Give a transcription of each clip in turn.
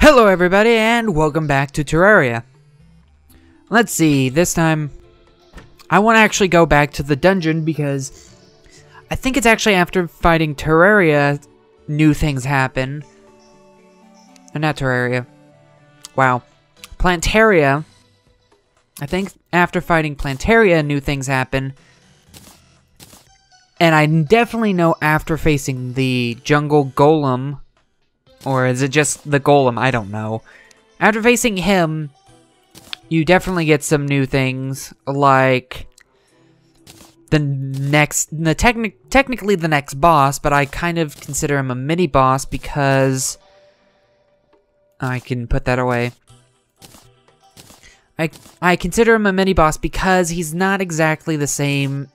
Hello everybody and welcome back to Terraria. Let's see, this time I want to actually go back to the dungeon because I think it's actually after fighting Terraria new things happen. Not Terraria. Wow. Plantaria. I think after fighting Plantaria new things happen. And I definitely know after facing the jungle golem, or is it just the golem? I don't know. After facing him, you definitely get some new things, like technically the next boss, but I kind of consider him a mini boss because I can put that away. I consider him a mini boss because he's not exactly the same.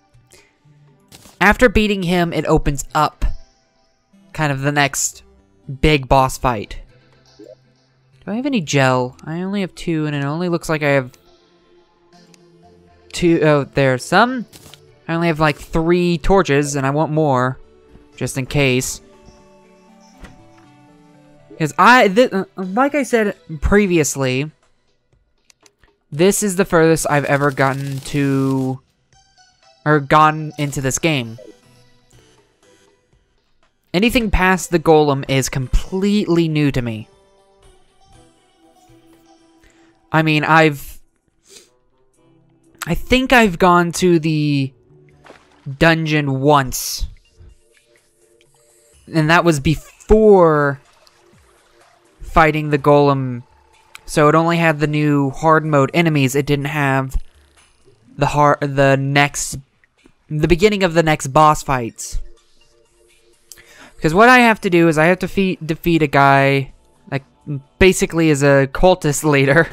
After beating him, it opens up kind of the next big boss fight. Do I have any gel? I only have 2, and it only looks like I have 2. Oh, there's some. I only have like 3 torches, and I want more, just in case. Because like I said previously, this is the furthest I've ever gotten to, or gone into this game. Anything past the golem is completely new to me. I mean, I think I've gone to the dungeon once. And that was before fighting the golem. So it only had the new hard mode enemies. It didn't have the beginning of the next boss fights. Because what I have to do is I have to defeat a guy that basically is a cultist leader.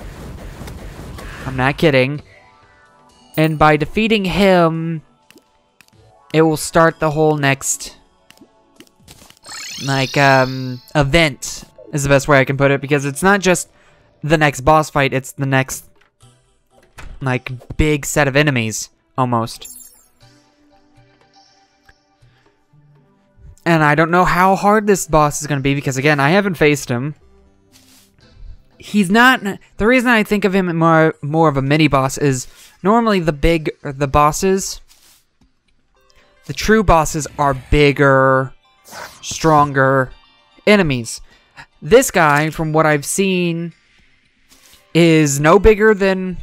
I'm not kidding. And by defeating him, it will start the whole next, like, event, is the best way I can put it. Because it's not just the next boss fight, it's the next, like, big set of enemies, almost. And I don't know how hard this boss is going to be because, again, I haven't faced him. He's not... The reason I think of him more of a mini-boss is normally the bosses, the true bosses are bigger, stronger enemies. This guy, from what I've seen, is no bigger than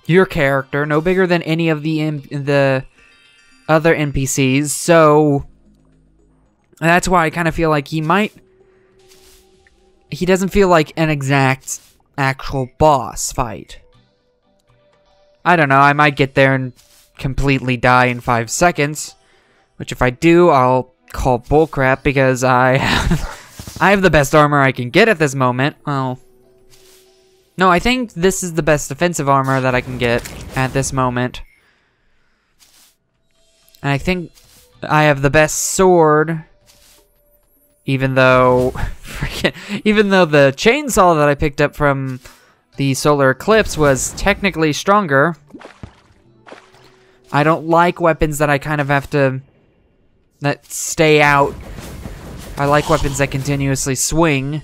your character, no bigger than any of the other NPCs, so that's why I kind of feel like he doesn't feel like an exact actual boss fight. I don't know, I might get there and completely die in 5 seconds, which if I do, I'll call bullcrap because I have the best armor I can get at this moment. Well, no, I think this is the best defensive armor that I can get at this moment. And I think I have the best sword. Even though the chainsaw that I picked up from the solar eclipse was technically stronger. I don't like weapons that I kind of have to stay out. I like weapons that continuously swing.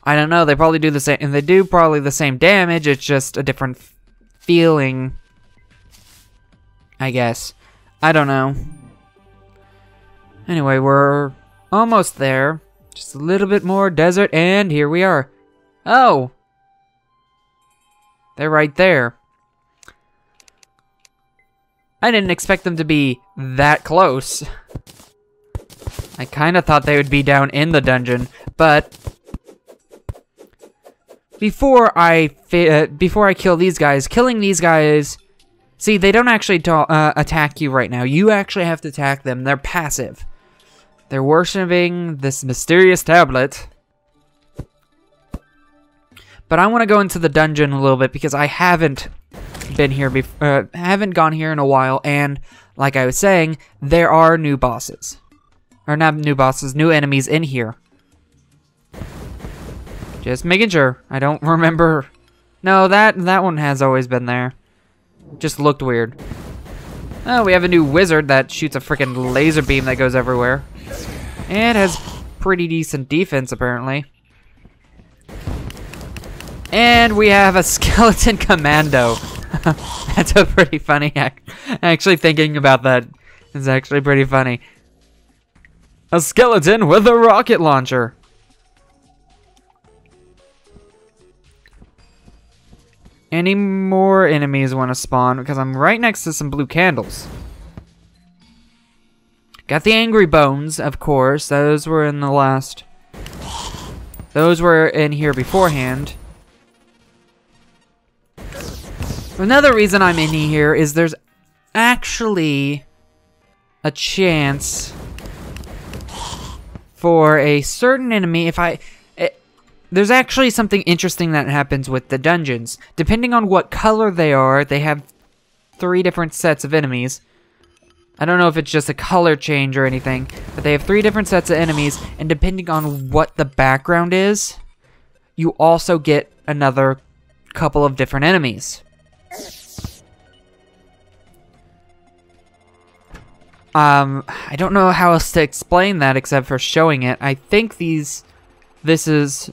I don't know, they probably do the same, and they do probably the same damage, it's just a different feeling, I guess. I don't know. Anyway, we're almost there. Just a little bit more desert, and here we are. Oh! They're right there. I didn't expect them to be that close. I kind of thought they would be down in the dungeon, but before I kill these guys, killing these guys... See, they don't actually attack you right now. You actually have to attack them. They're passive. They're worshipping this mysterious tablet. But I want to go into the dungeon a little bit because I haven't been here before, haven't gone here in a while, and like I was saying, there are new bosses. Or not new bosses, new enemies in here. Just making sure. I don't remember. No, that one has always been there. Just looked weird. Oh, we have a new wizard that shoots a freaking laser beam that goes everywhere. And has pretty decent defense, apparently. And we have a skeleton commando. That's a pretty funny actually thinking about that is actually pretty funny. A skeleton with a rocket launcher. Any more enemies want to spawn? Because I'm right next to some blue candles. Got the angry bones, of course. Those were in the last... Those were in here beforehand. Another reason I'm in here is there's actually a chance for a certain enemy if there's actually something interesting that happens with the dungeons. Depending on what color they are, they have 3 different sets of enemies. I don't know if it's just a color change or anything, but they have 3 different sets of enemies, and depending on what the background is, you also get another couple of different enemies. I don't know how else to explain that except for showing it. I think this is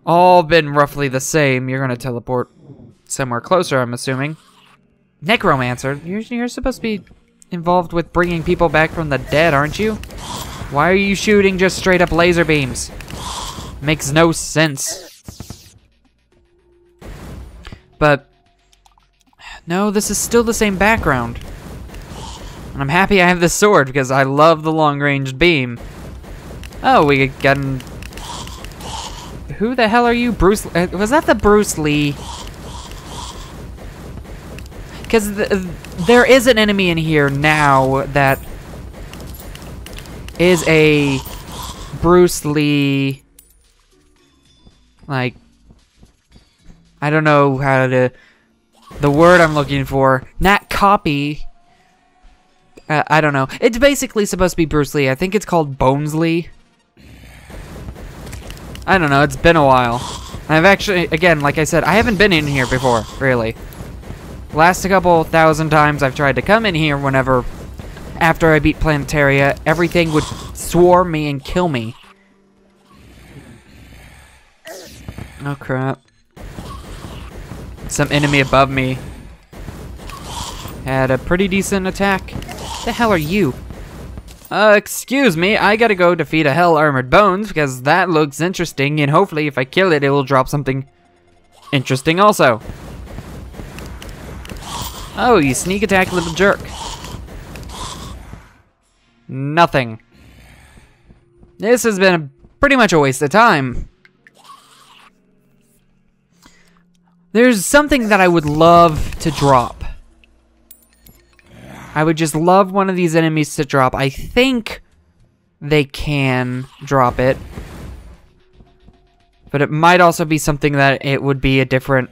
all been roughly the same. You're gonna teleport somewhere closer, I'm assuming. Necromancer, you're supposed to be involved with bringing people back from the dead, aren't you? Why are you shooting just straight up laser beams? Makes no sense. But no, this is still the same background. And I'm happy I have this sword because I love the long-range beam. Oh, we got an... Who the hell are you? Bruce... was that the Bruce Lee? Because there is an enemy in here now that is a Bruce Lee... Like... I don't know how to... The word I'm looking for. Not copy... I don't know. It's basically supposed to be Bruce Lee. I think it's called Bonesley. I don't know. It's been a while. I've actually, again, like I said, I haven't been in here before, really. Last a couple thousand times I've tried to come in here whenever, after I beat Terraria, everything would swarm me and kill me. Oh, crap. Some enemy above me had a pretty decent attack. The hell are you? Excuse me, I gotta go defeat a Hell Armored Bones because that looks interesting, and hopefully if I kill it, it will drop something interesting also. Oh, you sneak attack, little jerk. Nothing. This has been pretty much a waste of time. There's something that I would love to drop. I would just love one of these enemies to drop. I think they can drop it. But it might also be something that it would be a different...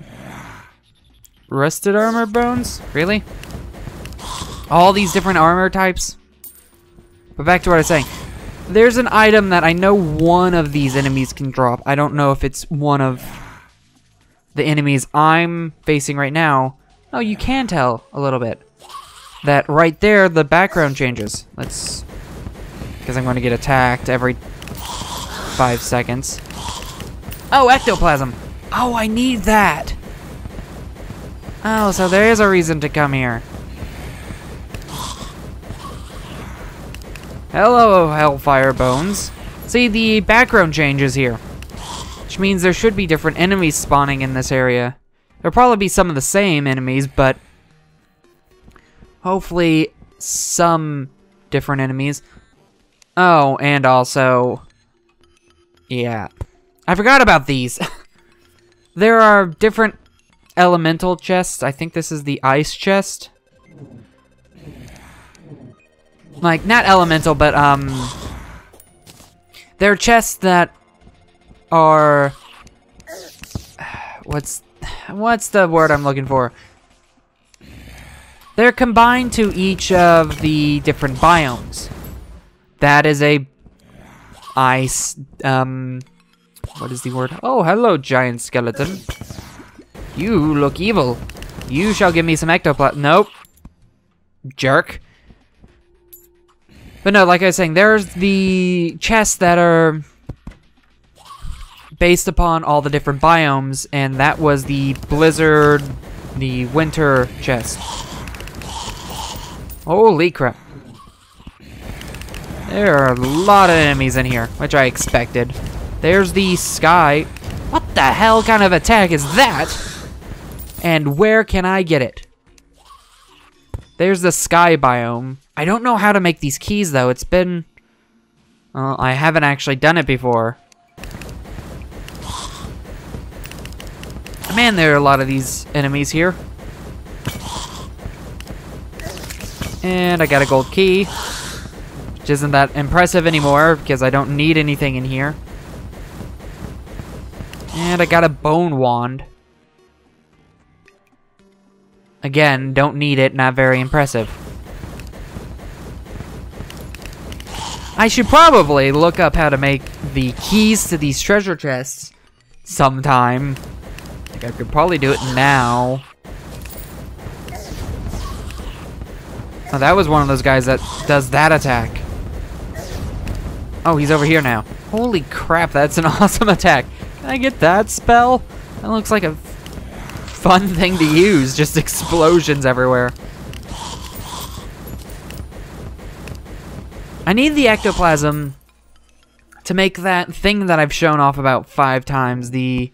Rusted armor bones? Really? All these different armor types? But back to what I was saying. There's an item that I know one of these enemies can drop. I don't know if it's one of the enemies I'm facing right now. Oh, you can tell a little bit. That right there, the background changes. Let's... Because I'm going to get attacked every 5 seconds. Oh, ectoplasm! Oh, I need that! Oh, so there is a reason to come here. Hello, Hellfire Bones. See, the background changes here. Which means there should be different enemies spawning in this area. There'll probably be some of the same enemies, but... hopefully, some different enemies. Oh, and also... yeah. I forgot about these. There are different elemental chests. I think this is the ice chest. Like, not elemental, but, they're chests that are... What's the word I'm looking for? They're combined to each of the different biomes. That is a ice, what is the word? Oh, hello, giant skeleton. You look evil. You shall give me some ectoplasm. Nope. Jerk. But no, like I was saying, there's the chests that are based upon all the different biomes, and that was the blizzard, the winter chest. Holy crap. There are a lot of enemies in here, which I expected. There's the sky. What the hell kind of attack is that? And where can I get it? There's the sky biome. I don't know how to make these keys, though. It's been... Well, I haven't actually done it before. Man, there are a lot of these enemies here. And I got a gold key, which isn't that impressive anymore because I don't need anything in here. And I got a bone wand. Again, don't need it, not very impressive. I should probably look up how to make the keys to these treasure chests sometime. I could probably do it now. Oh, that was one of those guys that does that attack. Oh, he's over here now. Holy crap, that's an awesome attack. Can I get that spell? That looks like a fun thing to use. Just explosions everywhere. I need the ectoplasm to make that thing that I've shown off about 5 times. I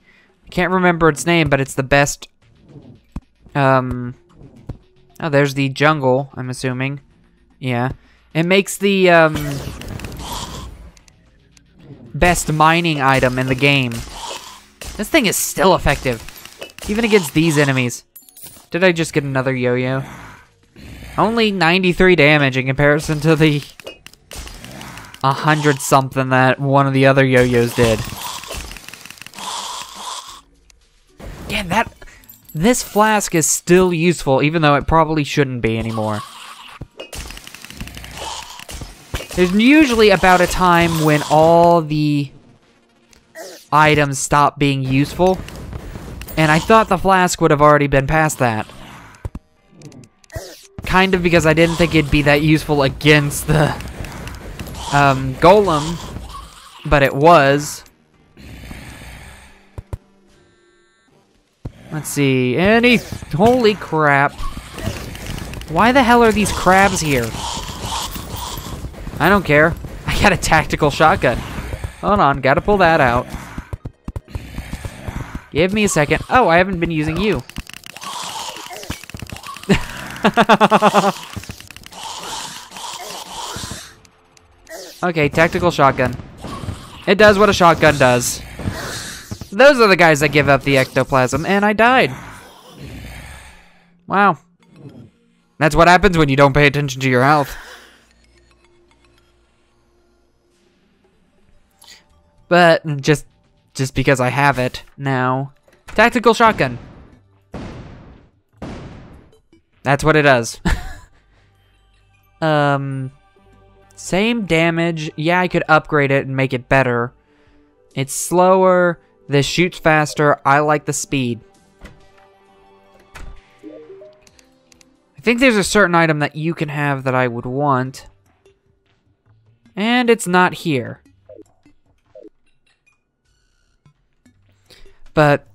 can't remember its name, but it's the best. Oh, there's the jungle, I'm assuming. Yeah. It makes the, best mining item in the game. This thing is still effective. Even against these enemies. Did I just get another yo-yo? Only 93 damage in comparison to the 100-something that one of the other yo-yos did. Yeah, this flask is still useful, even though it probably shouldn't be anymore. There's usually about a time when all the items stop being useful, and I thought the flask would have already been past that. Kind of because I didn't think it'd be that useful against the golem, but it was. Let's see, holy crap. Why the hell are these crabs here? I don't care. I got a tactical shotgun. Hold on, gotta pull that out. Give me a second. Oh, I haven't been using you. Okay, tactical shotgun. It does what a shotgun does. Those are the guys that give up the ectoplasm, and I died. Wow. That's what happens when you don't pay attention to your health. But just because I have it now. Tactical shotgun. That's what it does. Same damage. Yeah, I could upgrade it and make it better. It's slower. This shoots faster. I like the speed. I think there's a certain item that you can have that I would want. And it's not here. But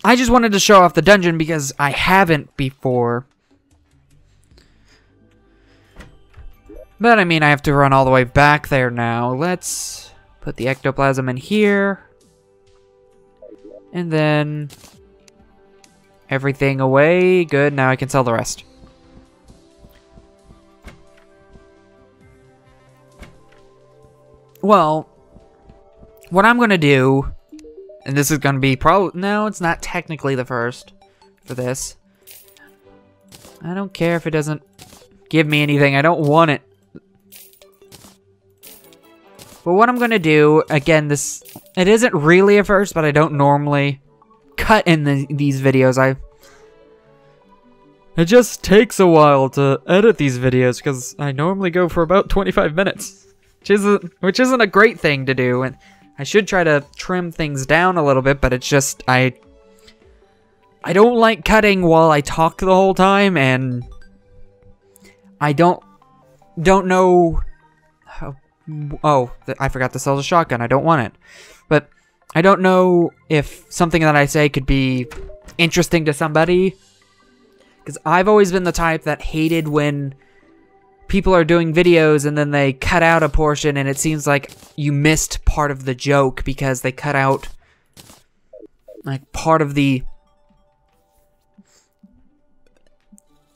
I just wanted to show off the dungeon because I haven't before. But I mean, I have to run all the way back there now. Let's put the ectoplasm in here. And then everything away. Good, now I can sell the rest. Well, what I'm going to do, and this is going to be probably, no, it's not technically the first for this. I don't care if it doesn't give me anything. I don't want it. But what I'm going to do, again, it isn't really a first, but I don't normally cut in these videos. It just takes a while to edit these videos because I normally go for about 25 minutes, which isn't a great thing to do. And I should try to trim things down a little bit, but it's just I don't like cutting while I talk the whole time, and I don't know how. Oh, I forgot to sell the shotgun. I don't want it. But I don't know if something that I say could be interesting to somebody. Because I've always been the type that hated when people are doing videos and then they cut out a portion and it seems like you missed part of the joke because they cut out like part of the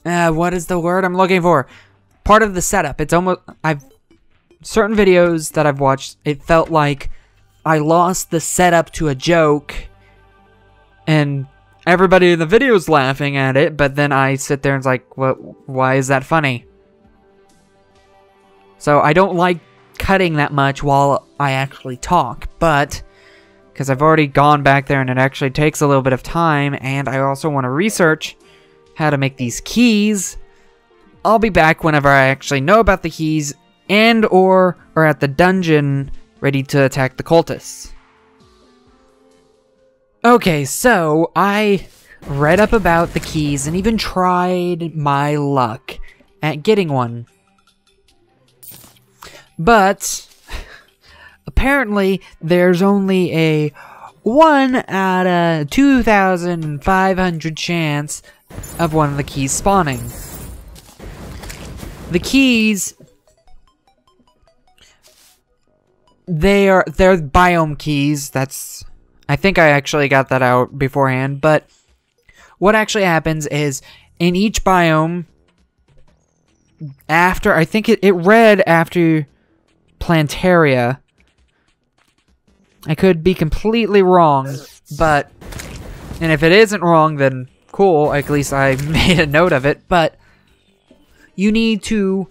what is the word I'm looking for? Part of the setup. It's almost certain videos that I've watched, it felt like I lost the setup to a joke and everybody in the video is laughing at it, but then I sit there and it's like, why is that funny? So I don't like cutting that much while I actually talk, but because I've already gone back there and it actually takes a little bit of time, and I also want to research how to make these keys, I'll be back whenever I actually know about the keys and or are at the dungeon ready to attack the cultists. Okay, so I read up about the keys and even tried my luck at getting one. But apparently there's only a 1 out of 2,500 chance of one of the keys spawning. The keys, they're biome keys. I think I actually got that out beforehand, but what actually happens is in each biome, after, I think it read after Terraria. I could be completely wrong, but, and if it isn't wrong, then cool, at least I made a note of it, but you need to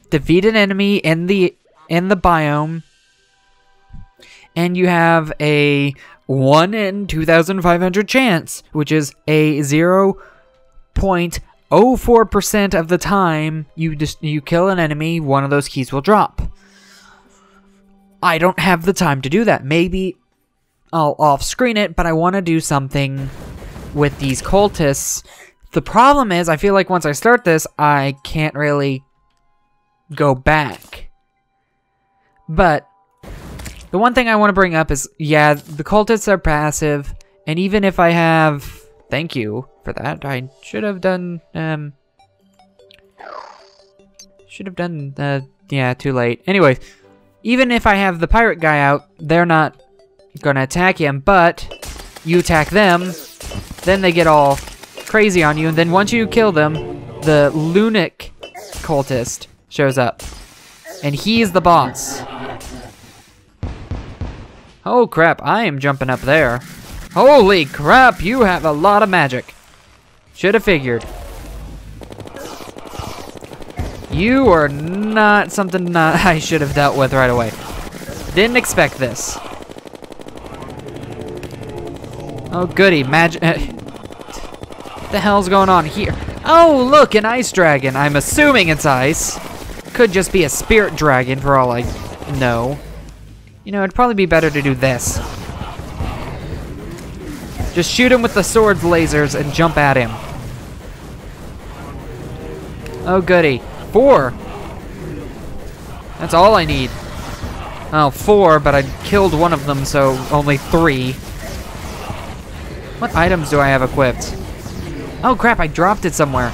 defeat an enemy in the biome, and you have a 1 in 2,500 chance, which is a 0.04% of the time you kill an enemy, one of those keys will drop. I don't have the time to do that. Maybe I'll off-screen it, but I want to do something with these cultists. The problem is, I feel like once I start this, I can't really go back. But the one thing I want to bring up is, yeah, the cultists are passive, and even if I have... Thank you for that. I should have done, yeah, too late. Anyway, even if I have the pirate guy out, they're not gonna attack him, but you attack them, then they get all crazy on you, and then once you kill them, the Lunic cultist shows up. And he is the boss. Oh crap, I am jumping up there. Holy crap, you have a lot of magic. Should have figured. You are not something I should have dealt with right away. Didn't expect this. Oh goody, magic. What the hell's going on here? Oh look, an ice dragon. I'm assuming it's ice. Could just be a spirit dragon for all I know. You know, it'd probably be better to do this. Just shoot him with the sword's lasers and jump at him. Oh goody. 4. That's all I need. Oh, 4, but I killed one of them, so only 3. What items do I have equipped? Oh crap, I dropped it somewhere.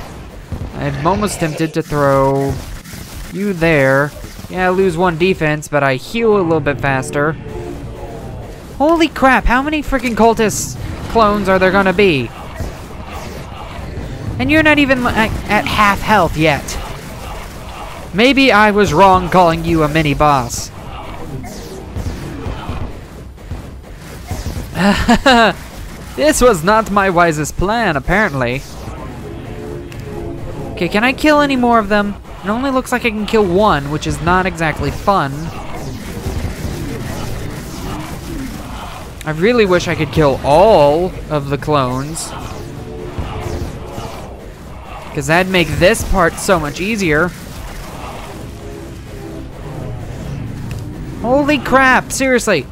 I'm almost tempted to throw you there. Yeah, I lose 1 defense, but I heal a little bit faster. Holy crap, how many freaking cultist clones are there gonna be? And you're not even at half health yet. Maybe I was wrong calling you a mini-boss. This was not my wisest plan, apparently. Okay, can I kill any more of them? It only looks like I can kill 1, which is not exactly fun. I really wish I could kill all of the clones, because that'd make this part so much easier. Holy crap, seriously.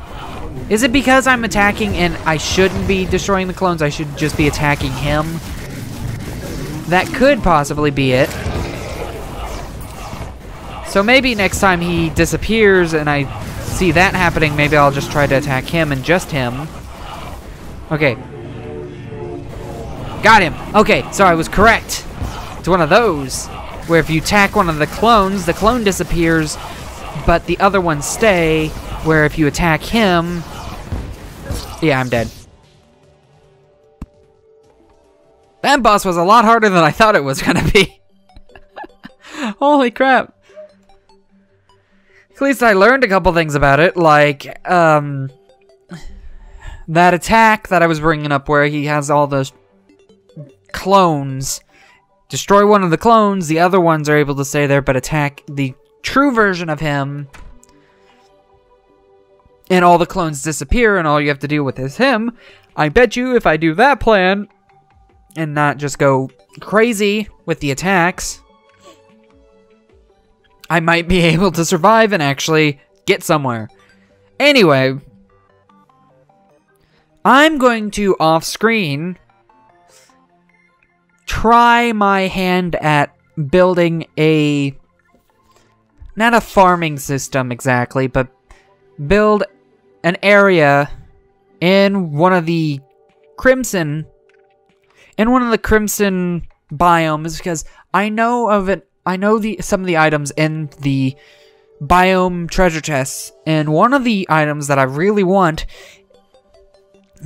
Is it because I'm attacking and I shouldn't be destroying the clones, I should just be attacking him? That could possibly be it. So maybe next time he disappears and I see that happening, maybe I'll just try to attack him and just him. Okay. Got him. Okay, so I was correct. It's one of those where if you attack one of the clone disappears, but the other ones stay, where if you attack him... Yeah, I'm dead. That boss was a lot harder than I thought it was gonna be. Holy crap. At least I learned a couple things about it, like, that attack that I was bringing up where he has all those clones. Destroy one of the clones, the other ones are able to stay there, but attack the true version of him. And all the clones disappear, and all you have to deal with is him. I bet you if I do that plan, and not just go crazy with the attacks, I might be able to survive and actually get somewhere. Anyway, I'm going to, off-screen, try my hand at building a... not a farming system exactly, but build an area in one of the crimson... biomes, because I know of it. I know some of the items in the biome treasure chests, and one of the items that I really want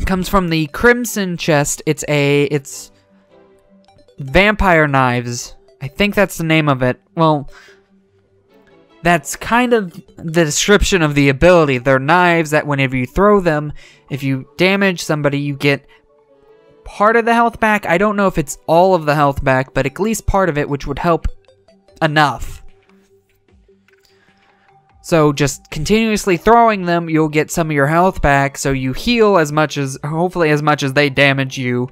comes from the crimson chest. It's vampire knives. I think that's the name of it. Well, that's kind of the description of the ability. They're knives that whenever you throw them, if you damage somebody, you get part of the health back. I don't know if it's all of the health back, but at least part of it, which would help enough. So just continuously throwing them, you'll get some of your health back, so you heal as much as, hopefully as much as they damage you,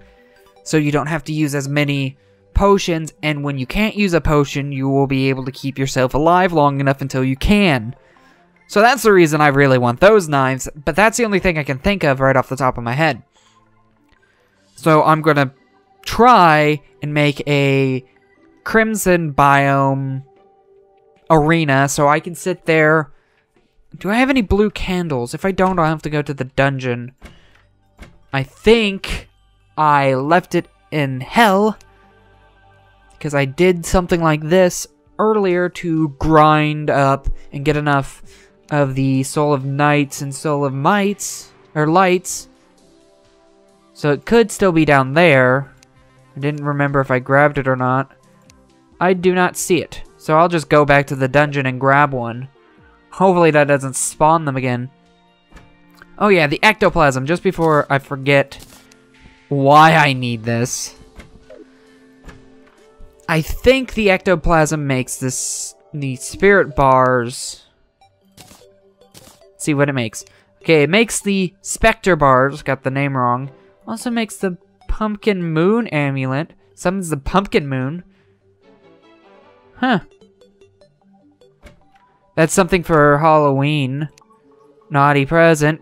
so you don't have to use as many potions, and when you can't use a potion, you will be able to keep yourself alive long enough until you can. So that's the reason I really want those knives, but that's the only thing I can think of right off the top of my head. So I'm gonna try and make a crimson biome arena so I can sit there. Do I have any blue candles? If I don't, I'll have to go to the dungeon. I think I left it in hell because I did something like this earlier to grind up and get enough of the Soul of Knights and Soul of Mights, or Lights. So it could still be down there. I didn't remember if I grabbed it or not. I do not see it. So I'll just go back to the dungeon and grab one. Hopefully that doesn't spawn them again. Oh yeah, the ectoplasm. Just before I forget why I need this. I think the ectoplasm makes the spirit bars. Let's see what it makes. Okay, it makes the specter bars. Got the name wrong. Also makes the pumpkin moon amulet. Summons the pumpkin moon. Huh. That's something for Halloween. Naughty present.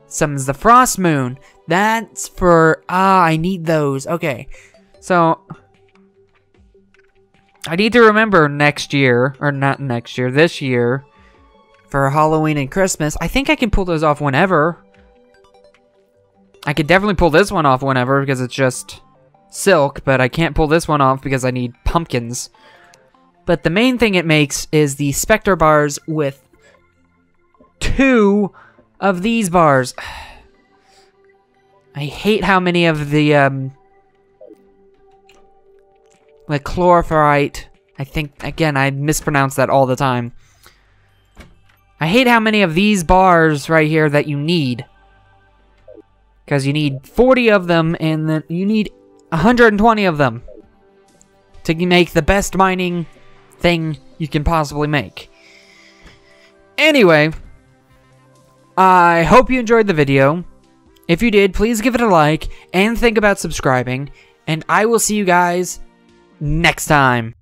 Summons the frost moon. That's for... I need those. Okay. So... I need to remember next year. Or not next year. This year. For Halloween and Christmas. I think I can pull those off whenever. I could definitely pull this one off whenever because it's just silk, but I can't pull this one off because I need pumpkins. But the main thing it makes is the specter bars with 2 of these bars. I hate how many of the like chlorophyte. I think, again, I mispronounce that all the time. I hate how many of these bars right here that you need. Because you need 40 of them, and then you need 120 of them to make the best mining thing you can possibly make. Anyway, I hope you enjoyed the video. If you did, please give it a like, and think about subscribing, and I will see you guys next time.